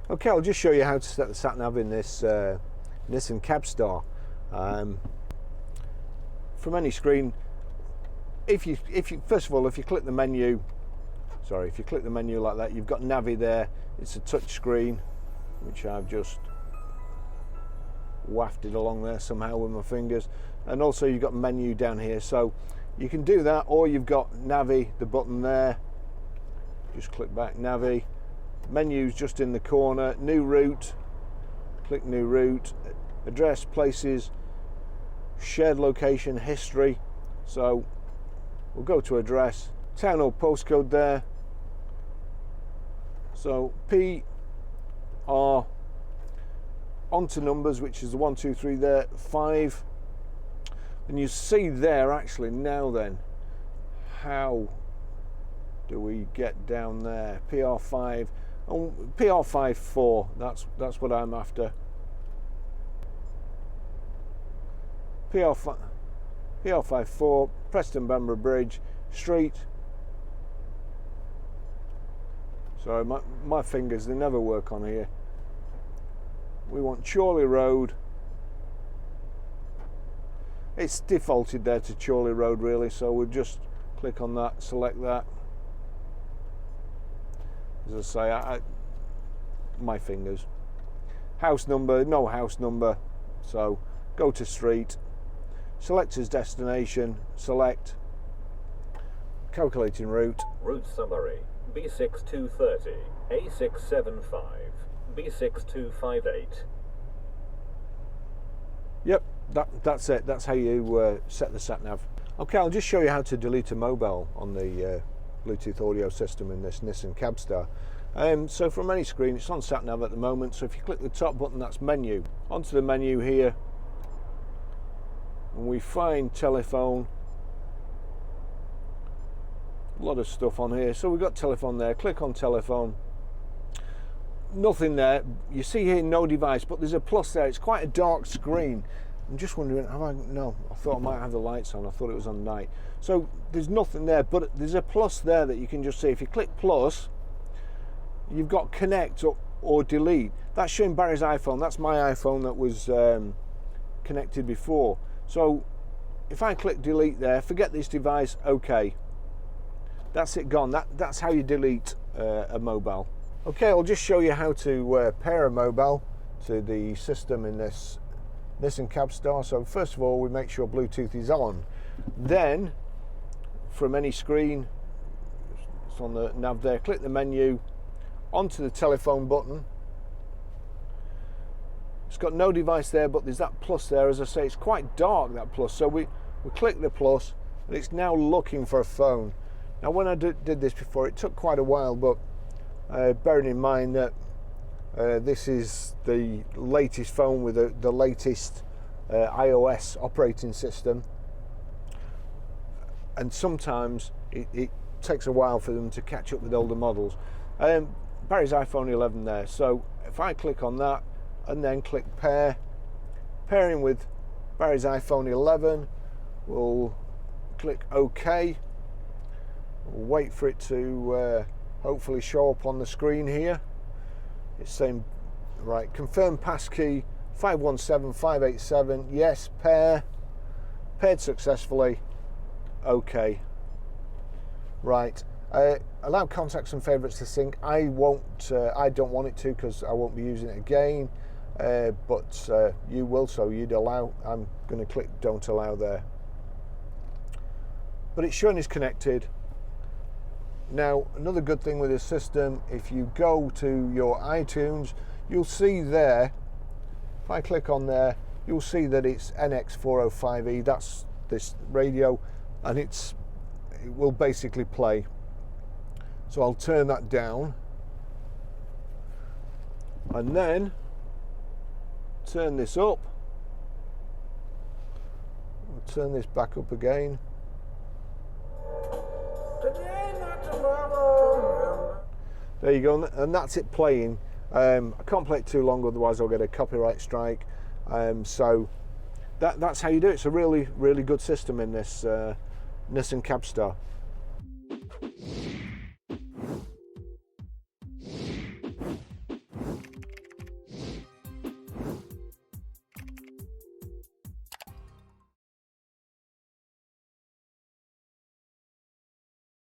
Okay, I'll just show you how to set the sat nav in this Nissan Cabstar. From any screen, if you first of all, if you click the menu, if you click the menu like that, you've got Navi there. It's a touch screen, which I've just wafted along there somehow with my fingers, and also you've got menu down here, so you can do that, or you've got Navi, the button there. Just click back, Navi. Menu's just in the corner. New route, click new route. Address, places, shared location, history. So we'll go to address, town or postcode there. So PR onto numbers, which is the 1 2 3 there, 5, and you see there actually now then how do we get down there? PR5 and PR54, that's what I'm after. PR54, Preston Bamburgh Bridge, street. Sorry, my fingers, they never work on here. We want Chorley Road. It's defaulted there to Chorley Road really, so we'll just click on that, select that. As I say, my fingers. House number, no house number, so go to street, select as destination, select, calculating route. Route summary, B6230, A675, B6258. Yep, that's it. That's how you set the sat nav. Okay, I'll just show you how to delete a mobile on the Bluetooth audio system in this Nissan Cabstar. So from any screen, it's on sat nav at the moment, so if you click the top button, that's menu. Onto the menu here, and we find telephone. A lot of stuff on here, so we've got telephone there. Click on telephone. Nothing there. You see here no device, but there's a plus there. It's quite a dark screen. I'm just wondering, no, I thought I might have the lights on. I thought it was on night. So there's nothing there, but there's a plus there that you can just see. If you click plus, you've got connect or delete. That's showing Barry's iPhone. That's my iPhone that was connected before. So if I click delete there, forget this device, okay. That's it, gone. That's how you delete a mobile. Okay, I'll just show you how to pair a mobile to the system in this Nissan Cabstar. So first of all, we make sure Bluetooth is on. Then, from any screen, it's on the nav there, click the menu, onto the telephone button. It's got no device there, but there's that plus there. As I say, it's quite dark, that plus. So we click the plus, and it's now looking for a phone. Now, when I did this before, it took quite a while, but bearing in mind that this is the latest phone with the latest iOS operating system, and sometimes it takes a while for them to catch up with older models. Barry's iPhone 11 there, so if I click on that and then click pairing with Barry's iPhone 11, we'll click OK. We'll wait for it to hopefully show up on the screen here. It's saying, right, confirm passkey 517587, yes, paired successfully, okay. Right, allow contacts and favorites to sync. I don't want it to, because I won't be using it again, but you will, so you'd allow. I'm going to click don't allow there, but it's showing it's connected. Now, another good thing with this system, if you go to your iTunes, you'll see there, if I click on there, you'll see that it's NT400, that's this radio, and it will basically play. So I'll turn that down, and then turn this up. I'll turn this back up again. There you go, and that's it playing. I can't play it too long, otherwise I'll get a copyright strike. So that's how you do it. It's a really, really good system in this Nissan Cabstar.